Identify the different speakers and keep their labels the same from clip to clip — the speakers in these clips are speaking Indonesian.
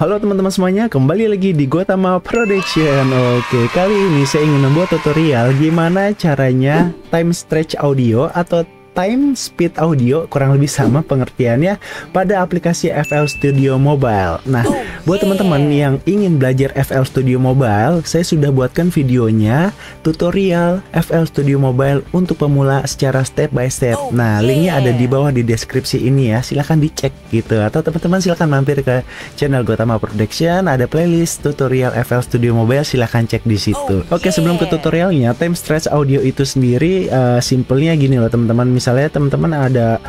Speaker 1: Halo teman-teman semuanya, kembali lagi di Gotama Production. Oke, kali ini saya ingin membuat tutorial gimana caranya time stretch audio atau time speed audio, kurang lebih sama pengertiannya, pada aplikasi FL Studio Mobile. Nah, buat teman-teman yang ingin belajar FL Studio Mobile, saya sudah buatkan videonya, tutorial FL Studio Mobile untuk pemula secara step by step. Nah, linknya ada di bawah di deskripsi ini ya, silahkan dicek gitu. Atau teman-teman silahkan mampir ke channel Gotama Production, ada playlist tutorial FL Studio Mobile, silahkan cek di situ. Oke, sebelum ke tutorialnya, time stretch audio itu sendiri simpelnya gini loh teman-teman. Misalnya teman-teman ada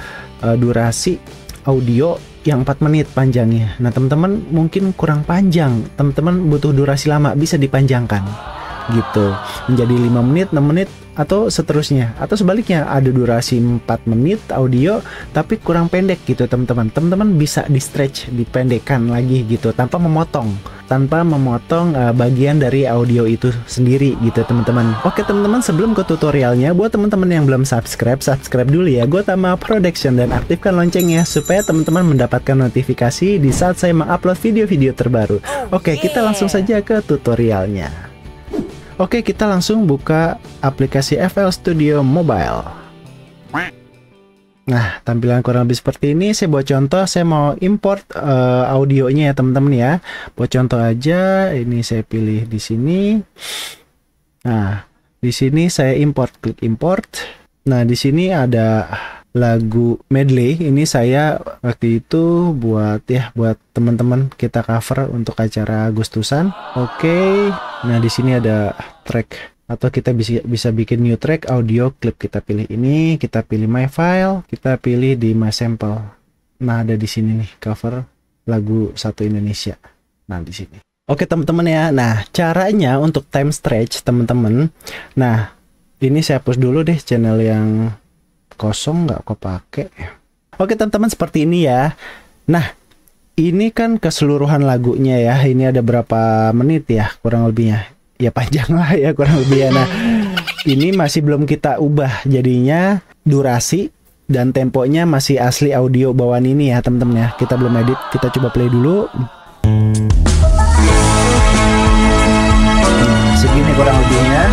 Speaker 1: durasi audio yang 4 menit panjangnya. Nah, teman-teman mungkin kurang panjang, teman-teman butuh durasi lama, bisa dipanjangkan gitu menjadi 5 menit, 6 menit atau seterusnya. Atau sebaliknya, ada durasi 4 menit audio tapi kurang pendek gitu teman-teman. Teman-teman bisa di stretch, dipendekkan lagi gitu tanpa memotong bagian dari audio itu sendiri gitu teman-teman. Oke teman-teman, sebelum ke tutorialnya, buat teman-teman yang belum subscribe dulu ya Gotama Production dan aktifkan loncengnya supaya teman-teman mendapatkan notifikasi di saat saya mengupload video-video terbaru. Oke, kita langsung saja ke tutorialnya. Oke, kita langsung buka aplikasi FL Studio Mobile. Nah, tampilan kurang lebih seperti ini. Saya buat contoh, saya mau import audionya ya teman-teman ya. Buat contoh aja, ini saya pilih di sini. Nah, di sini saya import, klik import. Nah, di sini ada lagu medley. Ini saya waktu itu buat teman-teman kita cover untuk acara Agustusan. Oke. Nah, di sini ada track atau kita bisa bikin new track audio clip. Kita pilih ini, kita pilih my file, kita pilih di my sample. Nah, ada di sini nih cover lagu satu Indonesia. Nah, di sini. Oke, teman-teman ya. Nah, caranya untuk time stretch, teman-teman. Nah, ini saya hapus dulu deh channel yang kosong, nggak kepake. Oke teman-teman, seperti ini ya. Nah, ini kan keseluruhan lagunya ya. Ini ada berapa menit ya kurang lebihnya ya, panjang lah ya kurang lebih ya. Nah, ini masih belum kita ubah, jadinya durasi dan temponya masih asli audio bawaan ini ya teman-teman ya. Kita belum edit, kita coba play dulu. Segini kurang lebihnya.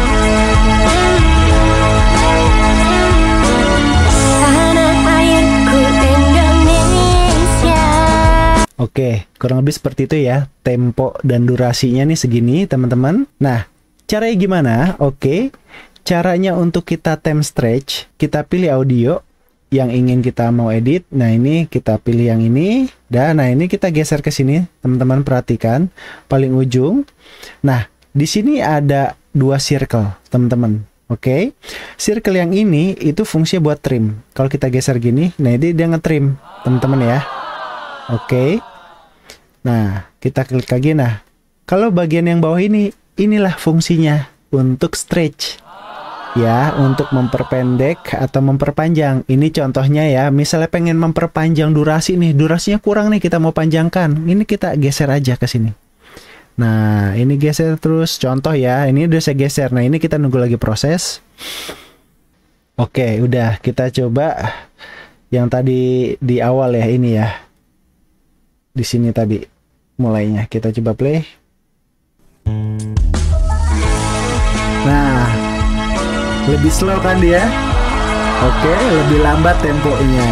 Speaker 1: Oke, kurang lebih seperti itu ya. Tempo dan durasinya nih segini, teman-teman. Nah, caranya gimana? Oke, caranya untuk kita time stretch, kita pilih audio yang ingin kita mau edit. Nah, ini kita pilih yang ini. Dan nah, ini kita geser ke sini, teman-teman perhatikan paling ujung. Nah, di sini ada 2 circle, teman-teman. Oke, circle yang ini itu fungsinya buat trim. Kalau kita geser gini, nah ini dia nge-trim, teman-teman ya. Oke. Nah, kita klik lagi. Nah, kalau bagian yang bawah ini, inilah fungsinya untuk stretch. Ya, untuk memperpendek atau memperpanjang. Ini contohnya ya, misalnya pengen memperpanjang durasi nih, durasinya kurang nih, kita mau panjangkan. Ini kita geser aja ke sini. Nah, ini geser terus, contoh ya, ini udah saya geser. Nah, ini kita nunggu lagi proses. Oke, udah, kita coba yang tadi di awal ya, ini ya. Di sini tadi mulainya, kita coba play. Nah, lebih slow kan dia? Oke, lebih lambat temponya.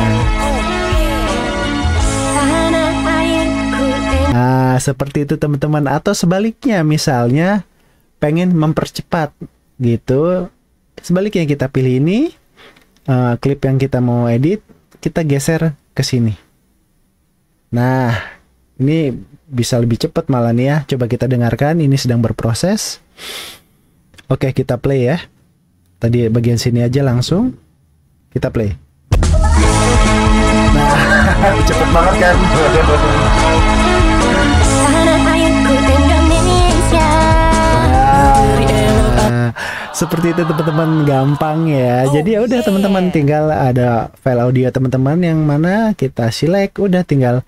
Speaker 1: Nah, seperti itu teman-teman. Atau sebaliknya, misalnya pengen mempercepat gitu, sebaliknya kita pilih ini, klip yang kita mau edit, kita geser ke sini. Nah, ini bisa lebih cepat malah nih ya. Coba kita dengarkan, ini sedang berproses. Oke, kita play ya. Tadi bagian sini aja langsung. Kita play. Nah, cepet banget kan? Seperti itu teman-teman, gampang ya. Jadi ya udah teman-teman, tinggal ada file audio teman-teman yang mana kita select, udah tinggal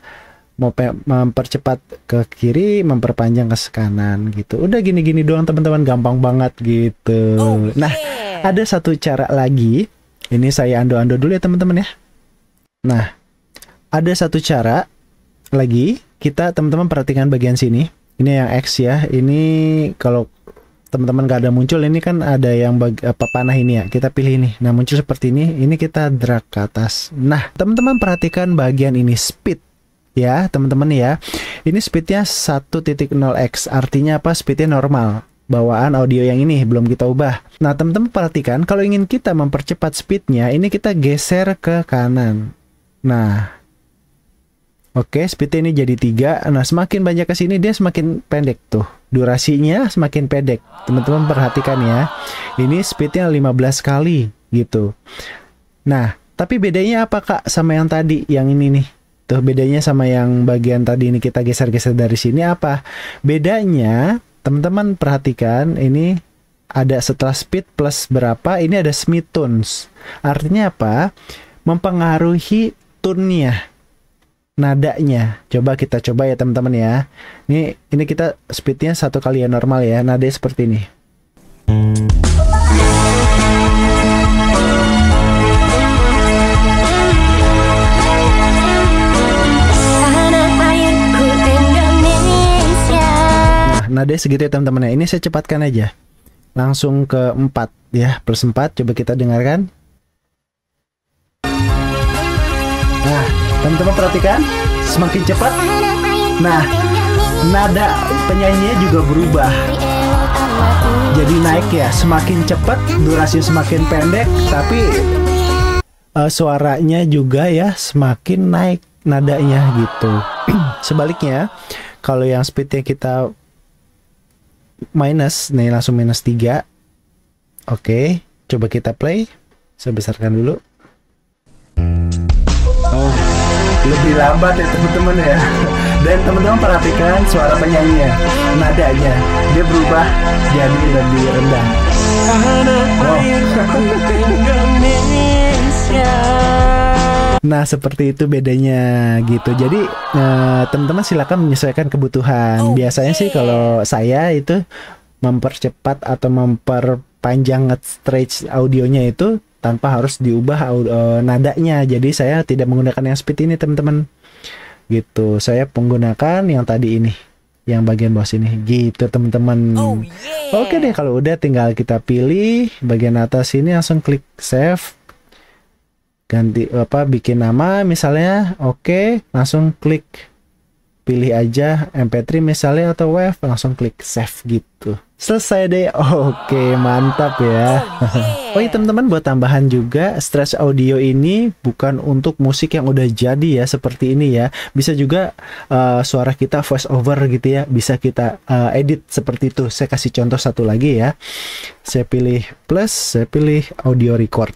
Speaker 1: mau mempercepat ke kiri, memperpanjang ke kanan gitu. Udah gini-gini doang teman-teman, gampang banget gitu. Nah, ada satu cara lagi. Ini saya ando-ando dulu ya teman-teman ya. Nah, ada satu cara lagi kita teman-teman perhatikan bagian sini. Ini yang X ya. Ini kalau teman-teman nggak ada muncul, ini kan ada yang panah ini ya. Kita pilih ini. Nah, muncul seperti ini. Ini kita drag ke atas. Nah, teman-teman perhatikan bagian ini speed ya, teman-teman ya. Ini speednya 1.0x. Artinya apa? Speednya normal. Bawaan audio yang ini belum kita ubah. Nah, teman-teman perhatikan kalau ingin kita mempercepat speednya, ini kita geser ke kanan. Nah, oke, speednya ini jadi 3. Nah, semakin banyak ke sini dia semakin pendek tuh. Durasinya semakin pendek. Teman-teman perhatikan ya. Ini speednya 15 kali gitu. Nah, tapi bedanya apa Kak sama yang tadi? Yang ini nih. Tuh bedanya sama yang bagian tadi ini kita geser-geser dari sini apa? Bedanya, teman-teman perhatikan ini ada setelah speed plus berapa, ini ada semitones. Artinya apa? Mempengaruhi tune-nya, nadanya. Coba kita coba ya teman-teman ya. Ini kita speednya 1 kali ya normal ya. Nadanya seperti ini. Nah, nadanya segitu ya teman-teman ya. Ini saya cepatkan aja. Langsung ke 4 ya, plus 4. Coba kita dengarkan. Nah, teman-teman perhatikan, semakin cepat. Nah, nada penyanyinya juga berubah. Jadi naik ya, semakin cepat, durasi semakin pendek, tapi suaranya juga ya semakin naik nadanya gitu. Sebaliknya, kalau yang speednya kita minus, nih langsung minus 3. Oke, coba kita play. Saya besarkan dulu. Oh, lebih lambat ya teman-teman ya. Dan teman-teman perhatikan suara penyanyinya, nadanya dia berubah jadi lebih rendah. Oh. Nah, seperti itu bedanya gitu. Jadi teman-teman silakan menyesuaikan kebutuhan. Biasanya sih kalau saya itu mempercepat atau memperpanjang stretch audionya itu tanpa harus diubah nadanya. Jadi saya tidak menggunakan yang speed ini teman-teman. Gitu. Saya menggunakan yang tadi ini, yang bagian bawah sini. Gitu teman-teman. Oke deh, kalau udah tinggal kita pilih bagian atas ini, langsung klik save. Ganti bikin nama misalnya. Oke, langsung klik pilih aja MP3 misalnya atau WAV, langsung klik save gitu. Selesai deh. Oke, mantap ya. Oh iya teman-teman, buat tambahan juga, stretch audio ini bukan untuk musik yang udah jadi ya, seperti ini ya. Bisa juga suara kita voice over gitu ya, bisa kita edit seperti itu. Saya kasih contoh satu lagi ya. Saya pilih plus, saya pilih audio record.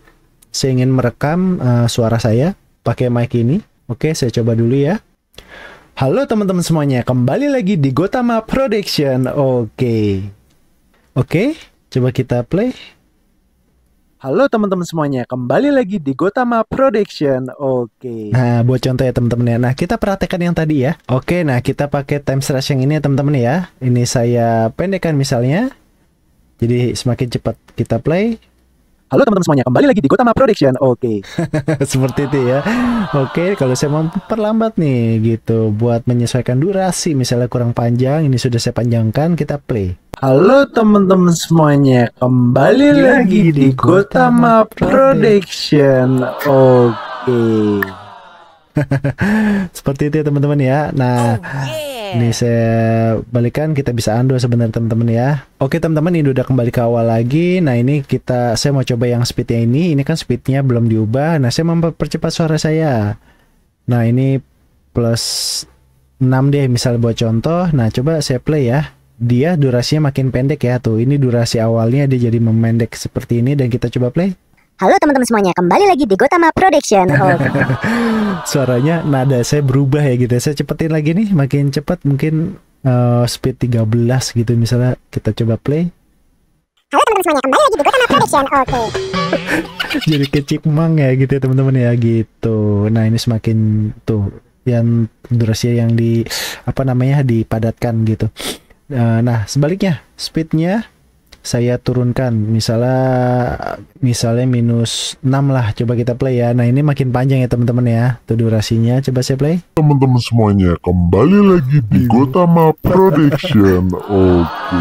Speaker 1: Saya ingin merekam suara saya pakai mic ini. Oke, saya coba dulu ya. Halo teman-teman semuanya, kembali lagi di Gotama Production. Oke, coba kita play. Halo teman-teman semuanya, kembali lagi di Gotama Production. Oke. Nah, buat contoh ya teman-teman ya. Nah, kita perhatikan yang tadi ya. Oke, nah kita pakai time stretch yang ini ya teman-teman ya. Ini saya pendekkan misalnya. Jadi semakin cepat kita play. Halo teman-teman semuanya, kembali lagi di Gotama Production. Oke. Seperti itu ya. Oke, kalau saya mau perlambat nih gitu, buat menyesuaikan durasi, misalnya kurang panjang, ini sudah saya panjangkan, kita play. Halo teman-teman semuanya, kembali lagi di Gotama Production. Oke. Seperti itu ya teman-teman ya. Nah, ini saya balikan, kita bisa undo sebenarnya teman-teman ya. Oke teman-teman, ini udah kembali ke awal lagi. Nah ini saya mau coba yang speednya ini kan speednya belum diubah. Nah saya mempercepat suara saya. Nah ini plus 6 deh misal buat contoh. Nah coba saya play ya. Dia durasinya makin pendek ya tuh. Ini durasi awalnya dia jadi memendek seperti ini, dan kita coba play.
Speaker 2: Halo teman-teman semuanya, kembali lagi di Gotama Production.
Speaker 1: Suaranya, nada saya berubah ya gitu. Saya cepetin lagi nih, makin cepat mungkin speed 13 gitu misalnya. Kita coba play.
Speaker 2: Halo teman-teman semuanya, kembali lagi di Gotama Production.
Speaker 1: Jadi kecikmang ya gitu ya teman-teman ya gitu. Nah ini semakin tuh yang durasi yang dipadatkan gitu. Nah sebaliknya speednya saya turunkan, misalnya minus 6 lah, coba kita play ya. Nah ini makin panjang ya teman-teman ya, tuh durasinya. Coba saya play.
Speaker 3: Teman-teman semuanya, kembali lagi di Gotama Production. Oke.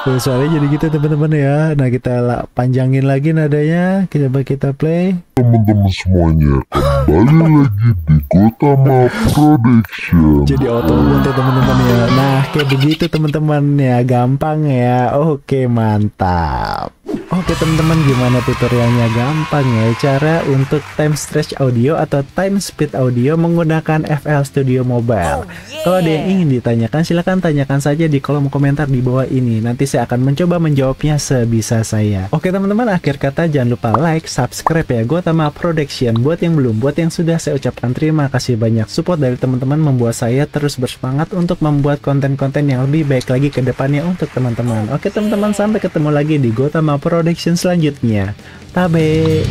Speaker 1: Tuh suaranya jadi gitu teman-teman ya. Nah kita panjangin lagi nadanya, coba kita play.
Speaker 3: Teman-teman semuanya, kembali lagi di Gotama Production.
Speaker 1: Jadi auto ya teman-teman ya. Nah kayak begitu teman-teman ya, gampang ya. Oke mantap. Oke teman-teman, gimana tutorialnya? Gampang ya, cara untuk time stretch audio atau time speed audio menggunakan FL Studio Mobile. Kalau ada yang ingin ditanyakan, silahkan tanyakan saja di kolom komentar di bawah ini. Nanti saya akan mencoba menjawabnya sebisa saya. Oke teman-teman, akhir kata jangan lupa like, subscribe ya, Gotama Production. Buat yang belum, buat yang sudah, saya ucapkan terima kasih banyak. Support dari teman-teman membuat saya terus bersemangat untuk membuat konten-konten yang lebih baik lagi ke depannya untuk teman-teman. Oke teman-teman, sampai ketemu lagi di Gotama Production selanjutnya. Tabe.